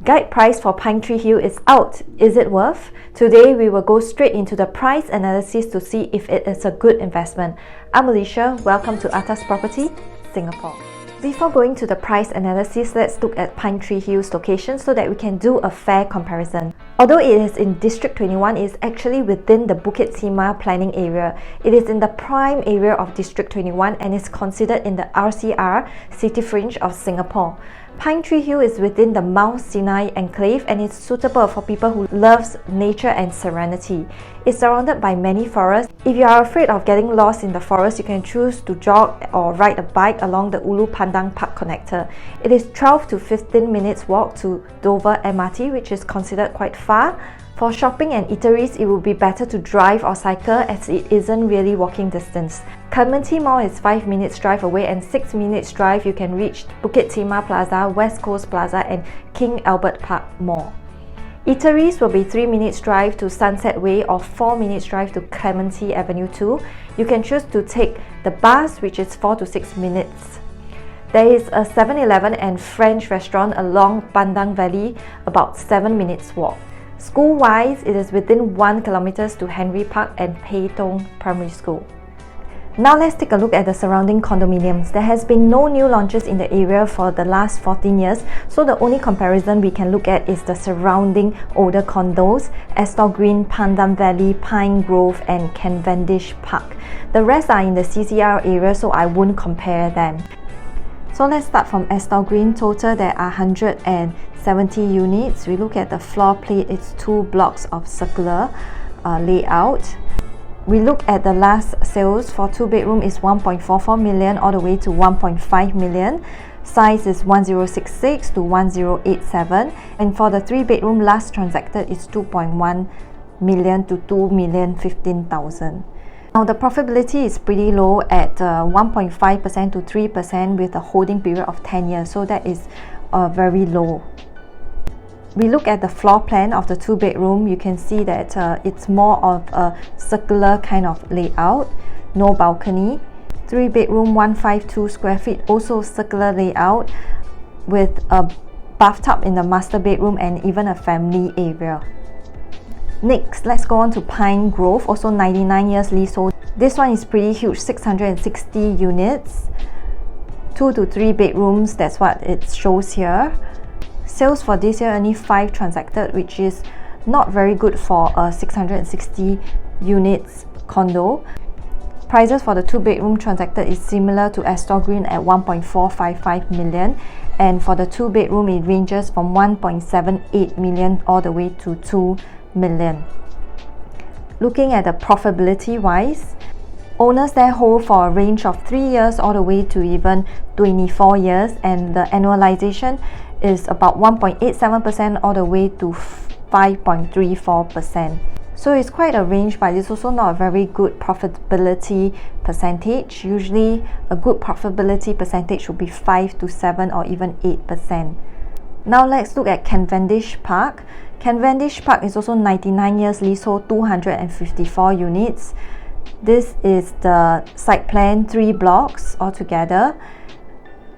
Guide price for Pinetree Hill is out. Is it worth? Today we will go straight into the price analysis to see if it is a good investment. I'm Alicia. Welcome to Atas Property, Singapore. Before going to the price analysis, let's look at Pinetree Hill's location so that we can do a fair comparison. Although it is in District 21, it is actually within the Bukit Timah planning area. It is in the prime area of District 21 and is considered in the RCR city fringe of Singapore. Pinetree Hill is within the Mount Sinai enclave and is suitable for people who loves nature and serenity. It's surrounded by many forests. If you are afraid of getting lost in the forest, you can choose to jog or ride a bike along the Ulu Pandan Park connector. It is 12 to 15 minutes walk to Dover MRT, which is considered quite far. For shopping and eateries, it would be better to drive or cycle as it isn't really walking distance. Clementi Mall is 5 minutes drive away and 6 minutes drive you can reach Bukit Timah Plaza, West Coast Plaza and King Albert Park Mall. Eateries will be 3 minutes drive to Sunset Way or 4 minutes drive to Clementi Avenue 2. You can choose to take the bus, which is 4 to 6 minutes. There is a 7-Eleven and French restaurant along Pandang Valley, about 7 minutes walk. School-wise, it is within 1 km to Henry Park and Pei Tong Primary School. Now let's take a look at the surrounding condominiums. There has been no new launches in the area for the last 14 years, so the only comparison we can look at is the surrounding older condos, Astor Green, Pandan Valley, Pine Grove and Cavendish Park. The rest are in the CCR area, so I won't compare them. So let's start from Astor Green. Total there are 170 units. We look at the floor plate, it's 2 blocks of circular layout. We look at the last sales for 2-bedroom is 1.44 million all the way to 1.5 million. Size is 1066 to 1087. And for the 3-bedroom last transacted is 2.1 million to 2,015,000. Now the profitability is pretty low at 1.5% to 3% with a holding period of 10 years. So that is very low. We look at the floor plan of the 2-bedroom, you can see that it's more of a circular kind of layout, no balcony. 3-bedroom, 152 square feet, also circular layout with a bathtub in the master bedroom and even a family area. Next, let's go on to Pine Grove, also 99 years leasehold. This one is pretty huge, 660 units, 2 to 3 bedrooms, that's what it shows here. Sales for this year only 5 transacted, which is not very good for a 660 units condo. Prices for the 2-bedroom transacted is similar to Astor Green at 1.455 million, and for the 2-bedroom it ranges from 1.78 million all the way to 2 million. Looking at the profitability wise, owners there hold for a range of 3 years all the way to even 24 years, and the annualization is about 1.87% all the way to 5.34%. So it's quite a range, but it's also not a very good profitability percentage. Usually a good profitability percentage would be 5 to 7 or even 8%. Now let's look at Cavendish Park. Cavendish Park is also 99 years leasehold, 254 units. This is the site plan, 3 blocks altogether.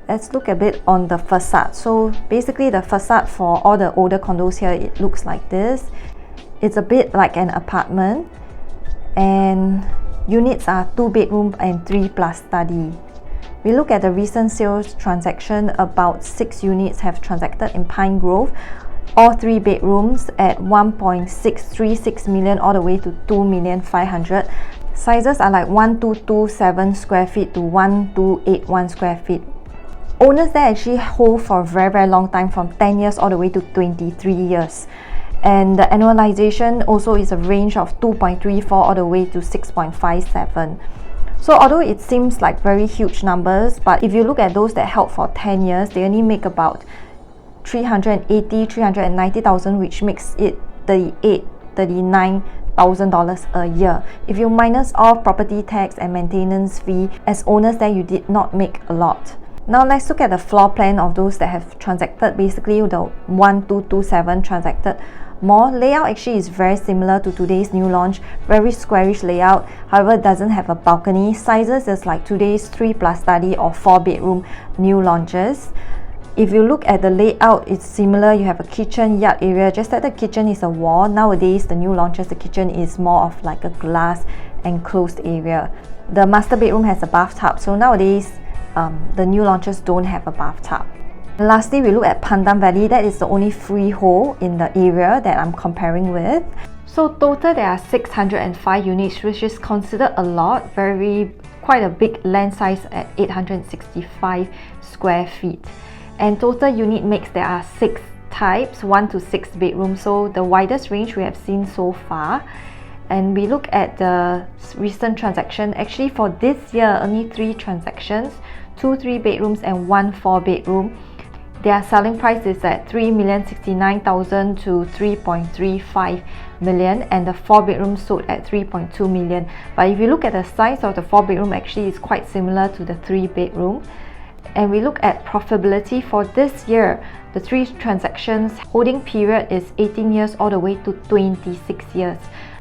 Let's look a bit on the facade. So basically the facade for all the older condos here, it looks like this. It's a bit like an apartment, and units are 2-bedroom and 3+ study. We look at the recent sales transaction, about 6 units have transacted in Pine Grove, all 3 bedrooms at 1.636 million all the way to 2,500,000. Sizes are like 1227 square feet to 1281 square feet. Owners there actually hold for a very long time, from 10 years all the way to 23 years. And the annualization also is a range of 2.34 all the way to 6.57. So although it seems like very huge numbers, but if you look at those that held for 10 years, they only make about 390,000, which makes it $39,000 a year. If you minus off property tax and maintenance fee, as owners there you did not make a lot. Now let's look at the floor plan of those that have transacted. Basically the 1227 transacted more. Layout actually is very similar to today's new launch, very squarish layout, however it doesn't have a balcony. Sizes is like today's 3+ study or 4-bedroom new launches. If you look at the layout, it's similar. You have a kitchen yard area, just that the kitchen is a wall. Nowadays, the new launches, the kitchen is more of like a glass enclosed area. The master bedroom has a bathtub, so nowadays the new launches don't have a bathtub. Lastly, we look at Pandan Valley. That is the only freehold in the area that I'm comparing with. So total there are 605 units, which is considered a lot, quite a big land size at 865 square feet. And total unit mix, there are 6 types, 1 to 6 bedrooms, so the widest range we have seen so far. And we look at the recent transaction. Actually for this year, only 3 transactions, 2 3-bedrooms and 1 4-bedroom. Their selling price is at $3,069,000 to $3.35 million, and the 4-bedroom sold at $3.2 million. But if you look at the size of the 4-bedroom, actually it's quite similar to the 3-bedroom. And we look at profitability for this year. The 3 transactions holding period is 18 years all the way to 26 years.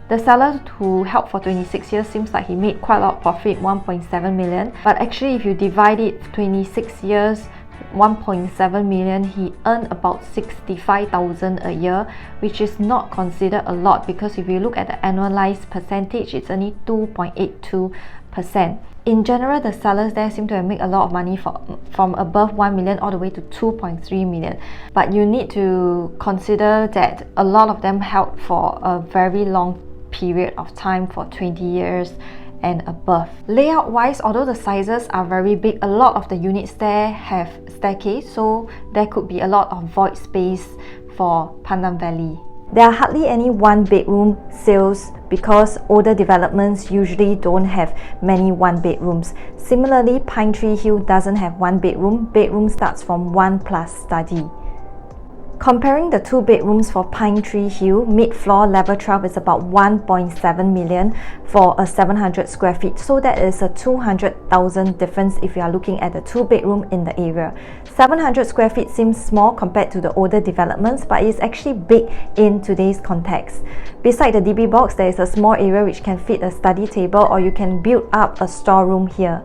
The seller who held for 26 years seems like he made quite a lot of profit, 1.7 million. But actually if you divide it 26 years, 1.7 million, he earned about 65,000 a year, which is not considered a lot, because if you look at the annualized percentage, it's only 2.82%. In general, the sellers there seem to have made a lot of money from above 1 million all the way to 2.3 million. But you need to consider that a lot of them held for a very long period of time, for 20 years and above. Layout wise, although the sizes are very big, a lot of the units there have staircase, so there could be a lot of void space for Pandan Valley. There are hardly any 1-bedroom sales because older developments usually don't have many 1-bedrooms. Similarly, Pinetree Hill doesn't have 1-bedroom. Bedroom starts from 1 plus study. Comparing the 2 bedrooms for Pinetree Hill, mid-floor level 12 is about 1.7 million for a 700 square feet. So that is a 200,000 difference if you are looking at the 2-bedroom in the area. 700 square feet seems small compared to the older developments, but it's actually big in today's context. Beside the DB box, there is a small area which can fit a study table, or you can build up a storeroom here.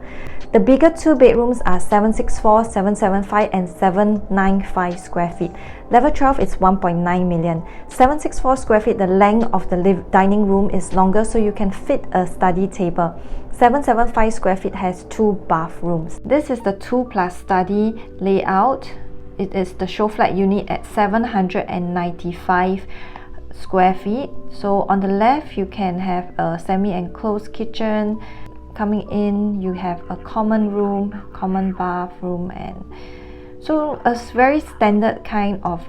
The bigger 2 bedrooms are 764, 775 and 795 square feet. Level 12 is 1.9 million. 764 square feet, the length of the dining room is longer, so you can fit a study table. 775 square feet has 2 bathrooms. This is the 2 plus study layout. It is the show flat unit at 795 square feet. So on the left, you can have a semi-enclosed kitchen. Coming in, you have a common room, common bathroom, and so a very standard kind of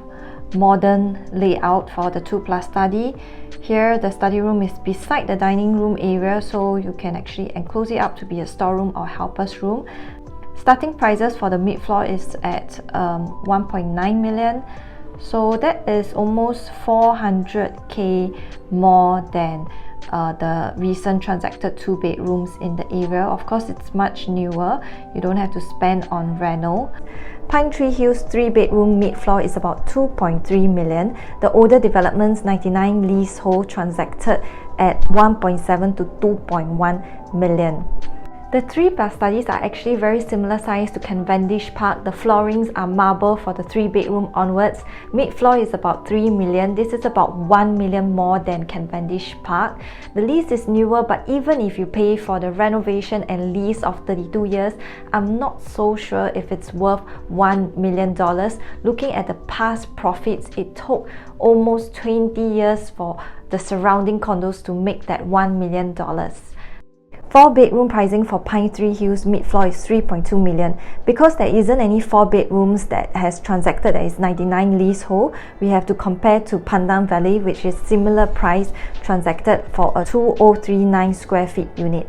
modern layout for the 2 plus study. Here the study room is beside the dining room area, so you can actually enclose it up to be a storeroom or helper's room. Starting prices for the mid-floor is at 1.9 million, so that is almost 400k more than the recent transacted 2 bedrooms in the area. Of course, it's much newer. You don't have to spend on reno. Pinetree Hill's 3-bedroom mid-floor is about 2.3 million. The older developments, 99 leasehold, transacted at 1.7 to 2.1 million. The 3 plus studies are actually very similar size to Cavendish Park. The floorings are marble for the 3-bedroom onwards. Mid-floor is about 3 million. This is about 1 million more than Cavendish Park. The lease is newer, but even if you pay for the renovation and lease of 32 years, I'm not so sure if it's worth $1 million. Looking at the past profits, it took almost 20 years for the surrounding condos to make that $1 million. 4-bedroom pricing for Pinetree Hill's mid-floor is 3.2 million. Because there isn't any 4 bedrooms that has transacted that is 99 leasehold, we have to compare to Pandan Valley, which is similar price transacted for a 2039 square feet unit.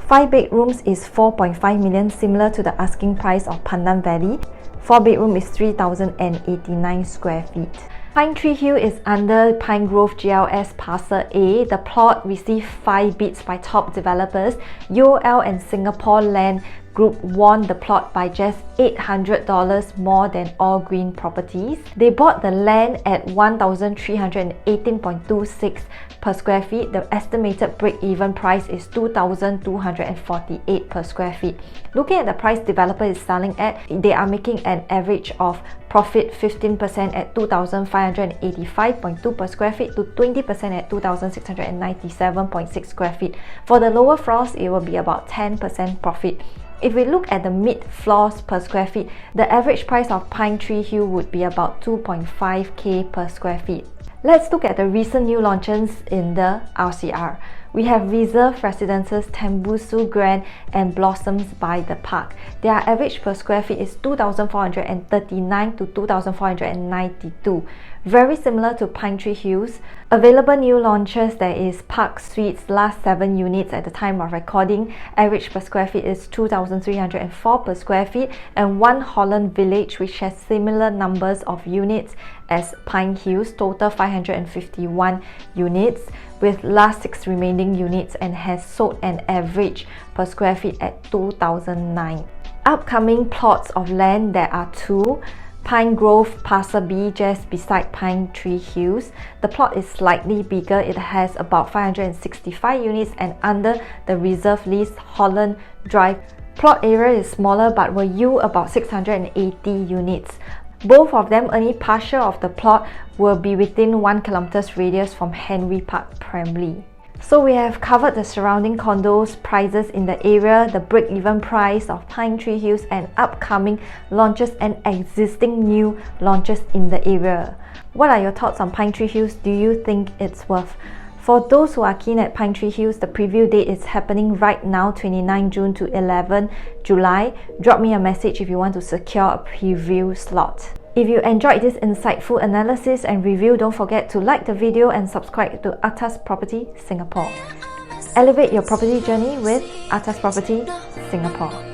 5 bedrooms is 4.5 million, similar to the asking price of Pandan Valley. 4-bedroom is 3,089 square feet. Pinetree Hill is under Pine Grove GLS Parcel A. The plot received 5 bids by top developers. UOL and Singapore Land Group won the plot by just $800 more than All Green Properties. They bought the land at 1,318.26 per square feet. The estimated break-even price is 2,248 per square feet. Looking at the price developer is selling at, they are making an average of profit 15% at 2,585.2 per square feet to 20% at 2,697.6 square feet. For the lower floors, it will be about 10% profit. If we look at the mid floors per square feet, the average price of Pinetree Hill would be about 2.5k per square feet. Let's look at the recent new launches in the RCR. We have Reserve Residences, Tembusu Grand and Blossoms by the Park. Their average per square feet is 2,439 to 2,492. Very similar to Pinetree Hills. Available new launches, there is Park Suites, last 7 units at the time of recording. Average per square feet is 2,304 per square feet, and One Holland Village, which has similar numbers of units as Pine Hills, total 551 units, with last 6 remaining units, and has sold an average per square feet at 2,009. Upcoming plots of land, there are 2. Pine Grove Parcel B, just beside Pinetree Hills. The plot is slightly bigger. It has about 565 units and under the reserve list Holland Drive. Plot area is smaller but will yield about 680 units. Both of them, only partial of the plot will be within 1 kilometer's radius from Henry Park Primary. So we have covered the surrounding condos, prices in the area, the break-even price of Pinetree Hills, and upcoming launches and existing new launches in the area. What are your thoughts on Pinetree Hills? Do you think it's worth? For those who are keen at Pinetree Hills, the preview date is happening right now, 29 June to 11 July. Drop me a message if you want to secure a preview slot. If you enjoyed this insightful analysis and review, don't forget to like the video and subscribe to Atas Property Singapore. Elevate your property journey with Atas Property Singapore.